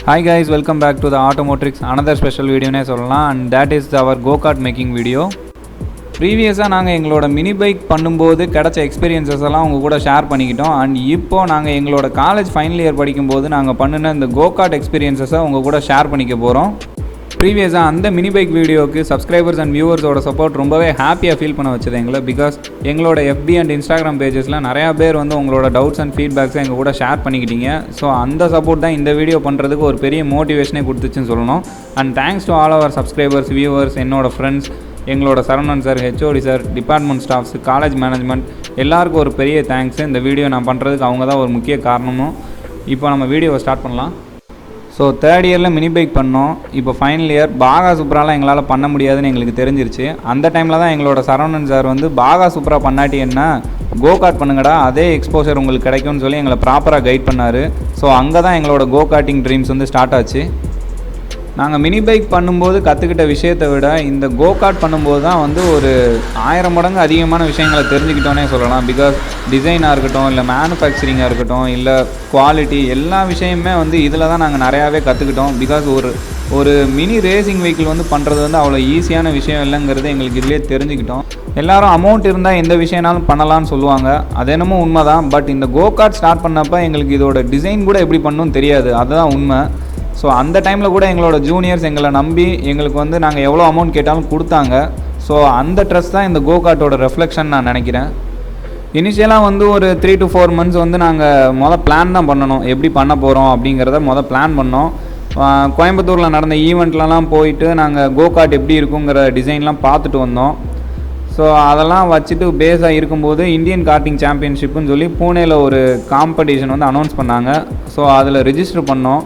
Hi guys, welcome back to the Automotrix, another special video and that is our Gokart making video. Previously நாங்க எங்களோட mini bike பண்ணும்போது கிடைச்ச experiences எல்லாம் உங்க கூட ஷேர் பண்ணிக்கிட்டோம். அண்ட் இப்போ நாங்க எங்களோட காலேஜ் ஃபைனல் இயர் படிக்கும்போது நாங்க பண்ணின இந்த கோகார்ட் எக்ஸ்பீரியன்சஸை உங்க கூட ஷேர் பண்ணிக்க போறோம். ப்ரீவியஸாக அந்த மினி பைக் வீடியோவுக்கு சப்ஸ்கிரைபர்ஸ் அண்ட் வியூவர்ஸோட சப்போர்ட் ரொம்பவே ஹாப்பியாக ஃபீல் பண்ண வச்சது எங்களை. பிகாஸ் எங்களோட FB அண்ட் இன்ஸ்டாகிராம் பேஜஸில் நிறையா பேர் வந்து உங்களோட டவுட்ஸ் அண்ட் ஃபீட்பேக்ஸை எங்கள் கூட ஷேர் பண்ணிக்கிட்டீங்க. ஸோ அந்த சப்போர்ட் தான் இந்த வீடியோ பண்ணுறதுக்கு ஒரு பெரிய மோட்டிவேஷனே கொடுத்துச்சுன்னு சொல்லணும். And thanks to all our subscribers, viewers, என்னோட ஃப்ரெண்ட்ஸ், எங்களோட Saravanan sir, HOD sir, department staffs, college management எல்லாருக்கும் ஒரு பெரிய தேங்க்ஸு. இந்த வீடியோ நான் பண்ணுறதுக்கு அவங்க தான் ஒரு முக்கிய காரணமும். இப்போ நம்ம வீடியோவை ஸ்டார்ட் பண்ணலாம். ஸோ தேர்ட் இயரில் மினி பைக் பண்ணோம். இப்போ ஃபைனல் இயர் பாகா சூப்பராலாம் எங்களால் பண்ண முடியாதுன்னு எங்களுக்கு தெரிஞ்சிருச்சு. அந்த டைமில் தான் எங்களோட சரவணன் சார் வந்து பாகா சூப்பராக பண்ணாட்டி என்ன, கோகார்ட் பண்ணுங்கடா, அதே எக்ஸ்போஷர் உங்களுக்கு கிடைக்கும்னு சொல்லி எங்களை ப்ராப்பராக கைட் பண்ணார். ஸோ அங்கே தான் எங்களோட கோகார்ட்டிங் ட்ரீம்ஸ் வந்து ஸ்டார்ட் ஆச்சு. நாங்கள் மினி பைக் பண்ணும்போது கற்றுக்கிட்ட விஷயத்தை விட இந்த கோகார்ட் பண்ணும்போது தான் வந்து ஒரு 1000 மடங்கு அதிகமான விஷயங்களை தெரிஞ்சுக்கிட்டோன்னே சொல்லலாம். பிகாஸ் டிசைனாக இருக்கட்டும், இல்லை மேனுஃபேக்சரிங்காக இருக்கட்டும், இல்லை குவாலிட்டி, எல்லா விஷயமே வந்து இதில் தான் நாங்கள் நிறையாவே கற்றுக்கிட்டோம். பிகாஸ் ஒரு மினி ரேசிங் வெஹிக்கிள் வந்து பண்ணுறது வந்து அவ்வளோ ஈஸியான விஷயம் இல்லைங்கிறது எங்களுக்கு இதிலே தெரிஞ்சுக்கிட்டோம். எல்லோரும் அமௌண்ட் இருந்தால் எந்த விஷயம்னாலும் பண்ணலான்னு சொல்லுவாங்க, அது என்னமோ உண்மை தான். பட் இந்த கோகார்ட் ஸ்டார்ட் பண்ணப்போ எங்களுக்கு இதோட டிசைன் கூட எப்படி பண்ணணும்னு தெரியாது, அதுதான் உண்மை. ஸோ அந்த டைமில் கூட எங்களோட ஜூனியர்ஸ் எங்களை நம்பி எங்களுக்கு வந்து நாங்கள் எவ்வளோ அமௌண்ட் கேட்டாலும் கொடுத்தாங்க. ஸோ அந்த ட்ரஸ்ட் தான் இந்த கோகார்ட்டோட ரெஃப்ளெக்ஷன் நான் நினைக்கிறேன். இனிஷியலாக வந்து ஒரு 3 to 4 months வந்து நாங்கள் பிளான் தான் பண்ணணும், எப்படி பண்ண போகிறோம் அப்படிங்கிறத பிளான் பண்ணோம். கோயம்புத்தூரில் நடந்த ஈவெண்ட்லலாம் போயிட்டு நாங்கள் கோகார்ட் எப்படி இருக்குங்கிற டிசைன்லாம் பார்த்துட்டு வந்தோம். ஸோ அதெல்லாம் வச்சுட்டு பேஸாக இருக்கும்போது இந்தியன் கார்ட்டிங் சாம்பியன்ஷிப்புன்னு சொல்லி பூனேயில் ஒரு காம்படிஷன் வந்து அனௌன்ஸ் பண்ணாங்க. ஸோ அதில் ரிஜிஸ்டர் பண்ணோம்.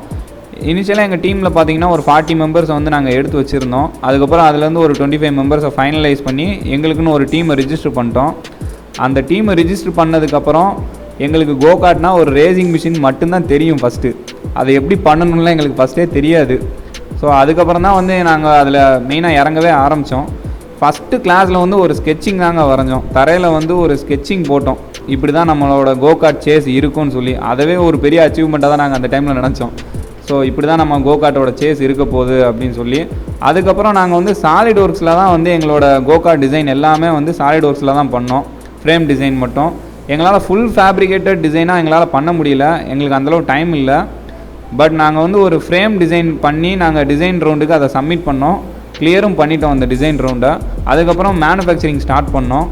இனிஷியலாக எங்கள் டீமில் பார்த்தீங்கன்னா ஒரு 40 மெம்பர்ஸை வந்து நாங்கள் எடுத்து வச்சுருந்தோம். அதுக்கப்புறம் அதுலேருந்து ஒரு 25 மெம்பர்ஸை ஃபைனலைஸ் பண்ணி எங்களுக்குன்னு ஒரு டீமை ரிஜிஸ்டர் பண்ணிட்டோம். அந்த டீமை ரிஜிஸ்டர் பண்ணதுக்கப்புறம் எங்களுக்கு கோகார்ட்னா ஒரு ரேசிங் மிஷின் மட்டும்தான் தெரியும். ஃபஸ்ட்டு அதை எப்படி பண்ணணும்லாம் எங்களுக்கு ஃபஸ்ட்டே தெரியாது. ஸோ அதுக்கப்புறம் தான் வந்து நாங்கள் அதில் மெயினாக இறங்கவே ஆரம்பித்தோம். ஃபஸ்ட்டு கிளாஸில் வந்து ஒரு ஸ்கெட்சிங் தாங்க வரைஞ்சோம். தரையில் வந்து ஒரு ஸ்கெட்சிங் போட்டோம், இப்படி தான் நம்மளோட கோகார்ட் சேஸ் இருக்குன்னு சொல்லி. அதவே ஒரு பெரிய அச்சீவ்மெண்ட்டாக தான் நாங்கள் அந்த டைமில் நினச்சோம். ஸோ இப்படி தான் நம்ம கோகார்ட்டோட சேஸ் இருக்க போகுது அப்படின்னு சொல்லி. அதுக்கப்புறம் நாங்கள் வந்து சாலிட் ஒர்க்ஸில் தான் வந்து எங்களோட கோகார்ட் டிசைன் எல்லாமே வந்து சாலிட் ஒர்க்ஸில் தான் பண்ணோம். ஃப்ரேம் டிசைன் மட்டும் எங்களால் ஃபுல் ஃபேப்ரிகேட்டட் டிசைனாக எங்களால் பண்ண முடியல, எங்களுக்கு அந்தளவு டைம் இல்லை. பட் நாங்கள் வந்து ஒரு ஃப்ரேம் டிசைன் பண்ணி நாங்கள் டிசைன் ரவுண்டுக்கு அதை சப்மிட் பண்ணோம். கிளியரும் பண்ணிட்டோம் அந்த டிசைன் ரவுண்டை. அதுக்கப்புறம் மேனுஃபேக்சரிங் ஸ்டார்ட் பண்ணோம்.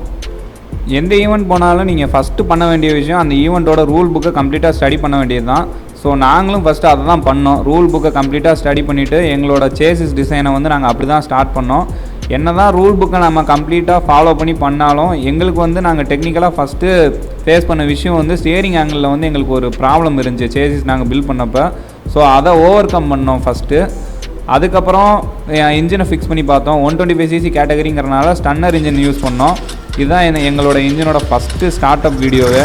எந்த ஈவெண்ட் போனாலும் நீங்கள் ஃபஸ்ட்டு பண்ண வேண்டிய விஷயம் அந்த ஈவெண்ட்டோட ரூல் புக்கை கம்ப்ளீட்டாக ஸ்டடி பண்ண வேண்டியது தான். ஸோ நாங்களும் ஃபஸ்ட்டு அதை தான் பண்ணோம். ரூல் புக்கை கம்ப்ளீட்டாக ஸ்டடி பண்ணிவிட்டு எங்களோட சேசிஸ் டிசைனை வந்து நாங்கள் அப்படி தான் ஸ்டார்ட் பண்ணோம். என்ன தான் ரூல் புக்கை நம்ம கம்ப்ளீட்டாக ஃபாலோ பண்ணி பண்ணாலும் எங்களுக்கு வந்து நாங்கள் டெக்னிக்கலாக ஃபஸ்ட்டு ஃபேஸ் பண்ண விஷயம் வந்து ஸ்டியரிங் ஆங்கிளில் வந்து எங்களுக்கு ஒரு ப்ராப்ளம் இருந்துச்சு சேசிஸ் நாங்கள் பில்ட் பண்ணப்போ. ஸோ அதை ஓவர் கம் பண்ணோம் ஃபஸ்ட்டு. அதுக்கப்புறம் இன்ஜினை ஃபிக்ஸ் பண்ணி பார்த்தோம். 125cc கேட்டகரிங்கிறனால ஸ்டன்னர் இன்ஜின் யூஸ் பண்ணோம். இதுதான் எங்களோட இன்ஜினோட ஃபஸ்ட்டு ஸ்டார்ட் அப் வீடியோவே.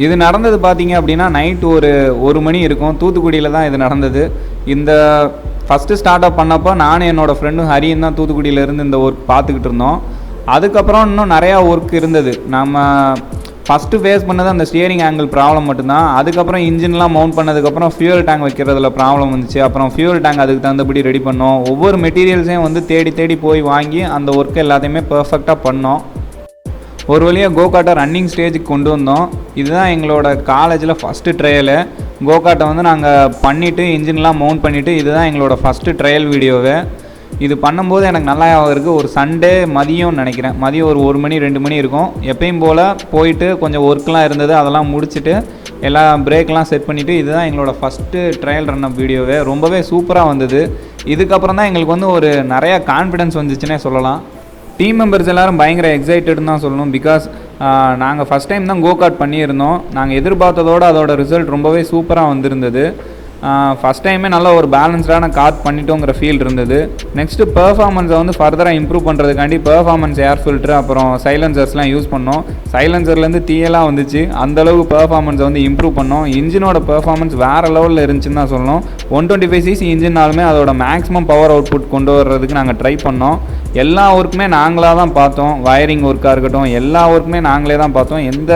இது நடந்தது பார்த்தீங்க அப்படின்னா நைட் ஒரு 1 மணி இருக்கும். தூத்துக்குடியில் தான் இது நடந்தது. இந்த ஃபஸ்ட்டு ஸ்டார்ட் அப் பண்ணப்போ நானும் என்னோடய ஃப்ரெண்டும் ஹரியும் தான் தூத்துக்குடியிலேருந்து இந்த ஒர்க் பார்த்துக்கிட்டு இருந்தோம். அதுக்கப்புறம் இன்னும் நிறையா ஒர்க் இருந்தது. நம்ம ஃபஸ்ட்டு ஃபேஸ் பண்ணது அந்த ஸ்டியரிங் ஆங்கிள் ப்ராப்ளம் மட்டும்தான். அதுக்கப்புறம் இன்ஜின்லாம் மவுண்ட் பண்ணதுக்கப்புறம் ஃபியூல் டேங்க் வைக்கிறதுல ப்ராப்ளம் வந்துச்சு. அப்புறம் ஃபியூல் டேங்க் அதுக்கு தகுந்தபடி ரெடி பண்ணோம். ஒவ்வொரு மெட்டீரியல்ஸையும் வந்து தேடி போய் வாங்கி அந்த ஒர்க்கை எல்லாத்தையுமே பர்ஃபெக்டாக பண்ணோம். ஒரு வழியாக கோகார்ட்டை ரன்னிங் ஸ்டேஜுக்கு கொண்டு வந்தோம். இதுதான் எங்களோட காலேஜில் ஃபஸ்ட்டு ட்ரையலு. கோகார்ட்டை வந்து நாங்கள் பண்ணிவிட்டு இன்ஜின்லாம் மவுண்ட் பண்ணிவிட்டு இதுதான் எங்களோட ஃபஸ்ட்டு ட்ரையல் வீடியோவே. இது பண்ணும்போது எனக்கு நல்லா இருக்குது. ஒரு சண்டே மதியம் நினைக்கிறேன், மதியம் ஒரு 1 மணி 2 மணி இருக்கும். எப்பயும் போல் போயிட்டு கொஞ்சம் ஒர்க்லாம் இருந்தது, அதெல்லாம் முடிச்சுட்டு எல்லாம் பிரேக்லாம் செட் பண்ணிவிட்டு இதுதான் எங்களோட ஃபஸ்ட்டு ட்ரையல் ரன் அப் வீடியோவே. ரொம்பவே சூப்பராக வந்தது. இதுக்கப்புறம் தான் எங்களுக்கு வந்து ஒரு நிறையா கான்ஃபிடென்ஸ் வந்துச்சுன்னே சொல்லலாம். டீம் மெம்பர்ஸ் எல்லோரும் பயங்கர எக்ஸைட்டட்னு தான் சொல்லணும். பிகாஸ் நாங்கள் ஃபஸ்ட் டைம் தான் கோகார்ட் பண்ணியிருந்தோம். நாங்கள் எதிர்பார்த்ததோடு அதோட ரிசல்ட் ரொம்பவே சூப்பராக வந்திருந்தது. ஃபஸ்ட் டைமே நல்ல ஒரு பேலன்ஸ்டான கார் பண்ணிட்டோங்கிற ஃபீல் இருந்தது. நெக்ஸ்ட்டு பெர்ஃபார்மன்ஸை வந்து ஃபர்தராக இம்ப்ரூவ் பண்ணுறதுக்காண்டி பெர்ஃபார்மன்ஸ் ஏர் ஃபில்ட்ரு அப்புறம் சைலன்சர்ஸ்லாம் யூஸ் பண்ணோம். சைலன்சர்லேருந்து தீயெல்லாம் வந்துச்சு. அந்தளவுக்கு பெர்ஃபார்மன்ஸை வந்து இம்ப்ரூவ் பண்ணோம். இன்ஜினோட பெர்ஃபார்மன்ஸ் வேறு லெவலில் இருந்துச்சுன்னு தான் சொல்லணும். 125cc இன்ஜின்னாலுமே அதோட மேக்ஸிமம் பவர் அவுட்புட் கொண்டு வர்றதுக்கு நாங்கள் ட்ரை பண்ணோம். எல்லா ஒர்க்குமே நாங்களாக தான் பார்த்தோம். வயரிங் ஒர்க்காக இருக்கட்டும், எல்லா ஒர்க்குமே நாங்களே தான் பார்த்தோம். எந்த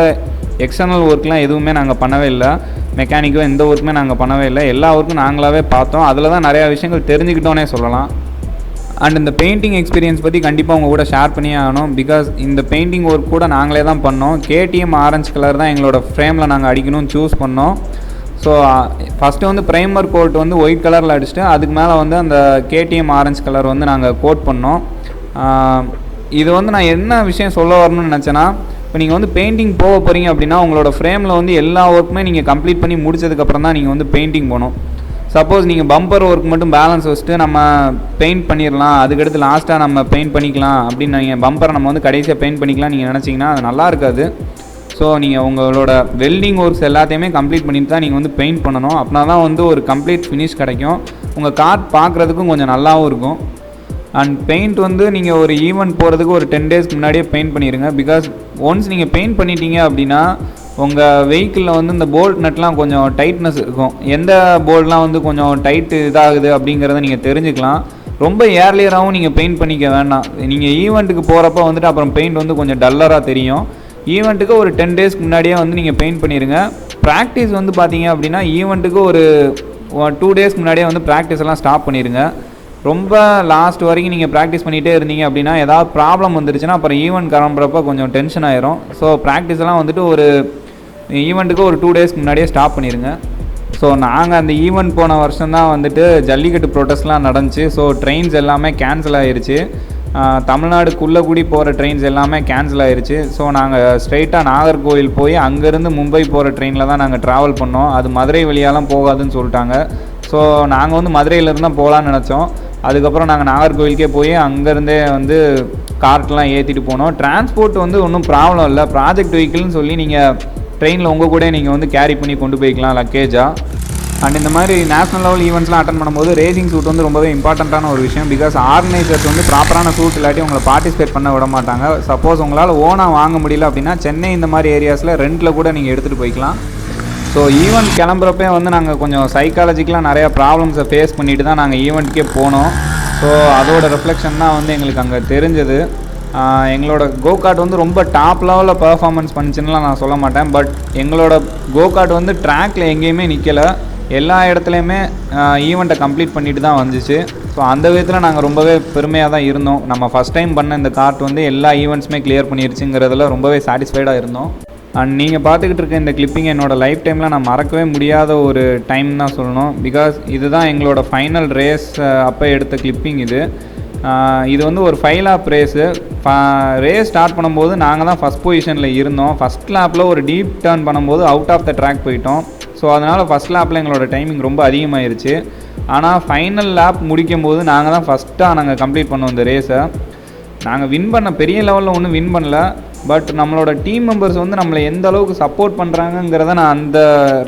எக்ஸ்டர்னல் ஒர்க்லாம் எதுவுமே நாங்கள் பண்ணவே இல்லை. மெக்கானிக்கோ எந்த ஒர்க்குமே நாங்கள் பண்ணவே இல்லை. எல்லா ஒர்க்கும் நாங்களாகவே பார்த்தோம். அதில் தான் நிறையா விஷயங்கள் தெரிஞ்சுக்கிட்டோன்னே சொல்லலாம். அண்ட் இந்த பெயிண்டிங் எக்ஸ்பீரியன்ஸ் பற்றி கண்டிப்பாக உங்கள் கூட ஷேர் பண்ணியே ஆகணும். பிகாஸ் இந்த பெயிண்டிங் ஒர்க் கூட நாங்களே தான் பண்ணோம். KTM ஆரஞ்சு கலர் தான் எங்களோட ஃப்ரேமில் நாங்கள் அடிக்கணும்னு சூஸ் பண்ணோம். ஸோ ஃபஸ்ட்டு வந்து ப்ரைமர் கோட் வந்து ஒயிட் கலரில் அடிச்சுட்டு அதுக்கு மேலே வந்து அந்த KTM ஆரஞ்சு கலர் வந்து நாங்கள் கோட் பண்ணோம். இது வந்து நான் என்ன விஷயம் சொல்ல வரணும்னு நினச்சேன்னா, இப்போ நீங்கள் வந்து பெயிண்டிங் போக போகிறீங்க அப்படின்னா உங்களோட ஃப்ரேமில் வந்து எல்லா ஒர்க்குமே நீங்கள் கம்ப்ளீட் பண்ணி முடிச்சதுக்கப்புறம் தான் நீங்கள் வந்து பெயிண்டிங் போகணும். சப்போஸ் நீங்கள் பம்பர் ஒர்க் மட்டும் பேலன்ஸ் வச்சுட்டு நம்ம பெயிண்ட் பண்ணிடலாம், அதுக்கடுத்து லாஸ்ட்டாக நம்ம பெயிண்ட் பண்ணிக்கலாம் அப்படின்னு நீங்கள் பம்பரை நம்ம வந்து கடைசியாக பெயிண்ட் பண்ணிக்கலாம் நீங்கள் நினச்சிங்கன்னா அது நல்லா இருக்காது. ஸோ நீங்கள் உங்களோட வெல்டிங் ஒர்க்ஸ் எல்லாத்தையுமே கம்ப்ளீட் பண்ணிட்டு தான் நீங்கள் வந்து பெயிண்ட் பண்ணணும். அப்படின்னா தான் வந்து ஒரு கம்ப்ளீட் ஃபினிஷ் கிடைக்கும். உங்கள் கார் பார்க்குறதுக்கும் கொஞ்சம் நல்லாவும் இருக்கும். அண்ட் பெயிண்ட் வந்து நீங்கள் ஒரு ஈவெண்ட் போகிறதுக்கு ஒரு 10 டேஸ்க்கு முன்னாடியே பெயிண்ட் பண்ணிடுங்க. பிகாஸ் ஒன்ஸ் நீங்கள் பெயிண்ட் பண்ணிட்டீங்க அப்படின்னா உங்கள் வெஹிக்கிளில் வந்து இந்த போல்ட் நட்லாம் கொஞ்சம் டைட்னஸ் இருக்கும். எந்த போல்ட்லாம் வந்து கொஞ்சம் டைட்டு இதாகுது அப்படிங்கிறத நீங்கள் தெரிஞ்சுக்கலாம். ரொம்ப ஏர்லியராகவும் நீங்கள் பெயிண்ட் பண்ணிக்க வேண்டாம். நீங்கள் ஈவெண்ட்டுக்கு போகிறப்ப வந்துட்டு அப்புறம் பெயிண்ட் வந்து கொஞ்சம் டல்லராக தெரியும். ஈவெண்ட்டுக்கு ஒரு 10 டேஸ்க்கு முன்னாடியே வந்து நீங்கள் பெயிண்ட் பண்ணிடுங்க. ப்ராக்டிஸ் வந்து பார்த்தீங்க அப்படின்னா ஈவெண்ட்டுக்கு ஒரு 2 டேஸ்க்கு முன்னாடியே வந்து ப்ராக்டிஸ் எல்லாம் ஸ்டாப் பண்ணிடுங்க. ரொம்ப லாஸ்ட் வரைக்கும் நீங்கள் ப்ராக்டிஸ் பண்ணிகிட்டே இருந்தீங்க அப்படின்னா ஏதாவது ப்ராப்ளம் வந்துருச்சுன்னா அப்புறம் ஈவெண்ட் கிளம்புறப்ப கொஞ்சம் டென்ஷன் ஆயிரும். ஸோ ப்ராக்டிஸ் எல்லாம் வந்துட்டு ஒரு ஈவெண்ட்டுக்கு ஒரு 2 டேஸ்க்கு முன்னாடியே ஸ்டாப் பண்ணிடுங்க. ஸோ நாங்கள் அந்த ஈவெண்ட் போன வருஷம் தான் வந்துட்டு ஜல்லிக்கட்டு ப்ரொட்டஸ்ட்லாம் நடந்துச்சு. ஸோ ட்ரெயின்ஸ் எல்லாமே கேன்சல் ஆகிருச்சு. தமிழ்நாடுக்குள்ளே கூடி போகிற ட்ரெயின்ஸ் எல்லாமே கேன்சல் ஆகிருச்சு. ஸோ நாங்கள் ஸ்ட்ரைட்டாக நாகர்கோவில் போய் அங்கேருந்து மும்பை போகிற ட்ரெயினில் தான் நாங்கள் ட்ராவல் பண்ணோம். அது மதுரை வழியாலாம் போகாதுன்னு சொல்லிட்டாங்க. ஸோ நாங்கள் வந்து மதுரையிலேருந்து தான் போகலான்னு நினச்சோம். அதுக்கப்புறம் நாங்கள் நாகர்கோவிலுக்கே போய் அங்கேருந்தே வந்து கார்ட்லாம் ஏற்றிட்டு போனோம். டிரான்ஸ்போர்ட் வந்து ஒன்றும் ப்ராப்ளம் இல்லை. ப்ராஜெக்ட் வெஹிக்கிள்னு சொல்லி நீங்கள் ட்ரெயினில் உங்கள் கூட நீங்கள் வந்து கேரி பண்ணி கொண்டு போய்க்கலாம் லக்கேஜாக. அண்ட் இந்த மாதிரி நேஷனல் லெவல் ஈவெண்ட்ஸ்லாம் அட்டன் பண்ணும்போது ரேசிங் சூட் வந்து ரொம்பவே இம்பார்ட்டண்ட்டான ஒரு விஷயம். பிகாஸ் ஆர்கனைசர்ஸ் வந்து ப்ராப்பரான சூட் இல்லாட்டி உங்களை பார்ட்டிசிபேட் பண்ண விட மாட்டாங்க. சப்போஸ் உங்களால் ஓனாக வாங்க முடியல அப்படின்னா சென்னை இந்த மாதிரி ஏரியாஸில் ரெண்டில் கூட நீங்கள் எடுத்துகிட்டு போய்க்கலாம். ஸோ ஈவெண்ட் கிளம்புறப்பே வந்து நாங்கள் கொஞ்சம் சைக்காலஜிக்கலாக நிறையா ப்ராப்ளம்ஸை ஃபேஸ் பண்ணிட்டு தான் நாங்கள் ஈவெண்ட்டுக்கே போனோம். ஸோ அதோட ரிஃப்ளெக்ஷன் தான் வந்து எங்களுக்கு அங்கே தெரிஞ்சது. எங்களோட கோகார்ட் வந்து ரொம்ப டாப் லெவலில் பர்ஃபார்மன்ஸ் பண்ணிச்சுன்னுலாம் நான் சொல்ல மாட்டேன். பட் எங்களோட கோகார்ட் வந்து ட்ராக்கில் எங்கேயுமே நிற்கலை. எல்லா இடத்துலையுமே ஈவெண்ட்டை கம்ப்ளீட் பண்ணிட்டு தான் வந்துச்சு. ஸோ அந்த விதத்தில் நாங்கள் ரொம்பவே பெருமையாக தான் இருந்தோம். நம்ம ஃபஸ்ட் டைம் பண்ண இந்த கார்ட் வந்து எல்லா ஈவெண்ட்ஸுமே கிளியர் பண்ணிருச்சுங்கிறதுல ரொம்பவே சாட்டிஸ்ஃபைடாக இருந்தோம். அண்ட் நீங்கள் பார்த்துக்கிட்டு இருக்க இந்த கிளிப்பிங் என்னோடய லைஃப் டைமில் நான் மறக்கவே முடியாத ஒரு டைம் தான் சொல்லணும். பிகாஸ் இதுதான் எங்களோட ஃபைனல் ரேஸ் அப்போ எடுத்த கிளிப்பிங் இது. இது வந்து ஒரு 5 லேப் ரேஸு. ரேஸ் ஸ்டார்ட் பண்ணும்போது நாங்கள் தான் ஃபஸ்ட் பொசிஷனில் இருந்தோம். ஃபஸ்ட் லேப்பில் ஒரு டீப் டர்ன் பண்ணும்போது அவுட் ஆஃப் த ட்ராக் போயிட்டோம். ஸோ அதனால் ஃபஸ்ட் லேப்பில் எங்களோட டைமிங் ரொம்ப அதிகமாகிருச்சு. ஆனால் ஃபைனல் லேப் முடிக்கும் போது நாங்கள் தான் ஃபஸ்ட்டாக நாங்கள் கம்ப்ளீட் பண்ணோம் இந்த ரேஸை. நாங்கள் வின் பண்ண பெரிய லெவலில் ஒன்றும் வின் பண்ணல. பட் நம்மளோட டீம் மெம்பர்ஸ் வந்து நம்மளை எந்த அளவுக்கு சப்போர்ட் பண்ணுறாங்கங்கிறத நான் அந்த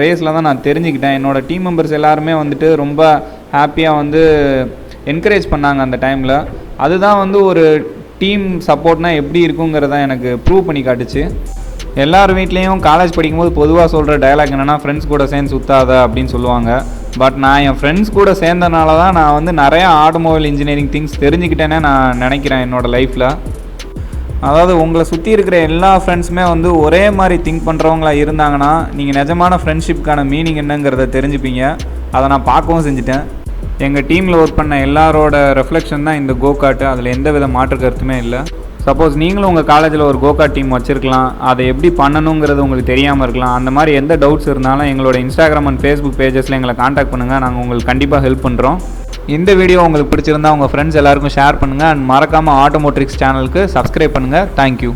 ரேஸில் தான் நான் தெரிஞ்சுக்கிட்டேன். என்னோடய டீம் மெம்பர்ஸ் எல்லாருமே வந்துட்டு ரொம்ப ஹாப்பியாக வந்து என்கரேஜ் பண்ணாங்க அந்த டைமில். அதுதான் வந்து ஒரு டீம் சப்போர்ட்னால் எப்படி இருக்குங்கிறத எனக்கு ப்ரூவ் பண்ணி காட்டுச்சு. எல்லார் வீட்லேயும் காலேஜ் படிக்கும்போது பொதுவாக சொல்கிற டயலாக் என்னென்னா ஃப்ரெண்ட்ஸ் கூட சேர்ந்து சுற்றாத அப்படின்னு சொல்லுவாங்க. பட் நான் என் ஃப்ரெண்ட்ஸ் கூட சேர்ந்தனால தான் நான் வந்து நிறையா ஆட்டோமொபைல் இன்ஜினியரிங் திங்ஸ் தெரிஞ்சுக்கிட்டேன்னே நான் நினைக்கிறேன் என்னோடய லைஃப்பில். அதாவது உங்களை சுற்றி இருக்கிற எல்லா ஃப்ரெண்ட்ஸுமே வந்து ஒரே மாதிரி திங்க் பண்ணுறவங்களா இருந்தாங்கன்னா நீங்கள் நிஜமான ஃப்ரெண்ட்ஷிப்புக்கான மீனிங் என்னங்கிறத தெரிஞ்சுப்பீங்க. அதை நான் பார்க்கவும் செஞ்சுட்டேன். எங்கள் டீமில் ஒர்க் பண்ண எல்லாரோட ரெஃப்ளெக்ஷன் தான் இந்த கோகார்ட்டு. அதில் எந்த வித மாற்று கருத்துமே இல்லை. சப்போஸ் நீங்களும் உங்கள் காலேஜில் ஒரு கோகார்ட் டீம் வச்சுருக்கலாம். அதை எப்படி பண்ணணுங்கிறது உங்களுக்கு தெரியாமல் இருக்கலாம். அந்த மாதிரி எந்த டவுட்ஸ் இருந்தாலும் எங்களோட இன்ஸ்டாகிராம் அண்ட் ஃபேஸ்புக் பேஜஸில் எங்களை காண்டாக்ட் பண்ணுங்கள். நாங்கள் உங்களுக்கு கண்டிப்பாக ஹெல்ப் பண்ணுறோம். இந்த வீடியோ உங்களுக்கு பிடிச்சிருந்தா உங்கள் ஃப்ரெண்ட்ஸ் எல்லாருக்கும் ஷேர் பண்ணுங்கள். அண்ட் மறக்காமல் ஆட்டோமோட்ரிக்ஸ் சேனலுக்கு சப்ஸ்கிரைப் பண்ணுங்கள். தேங்க்யூ.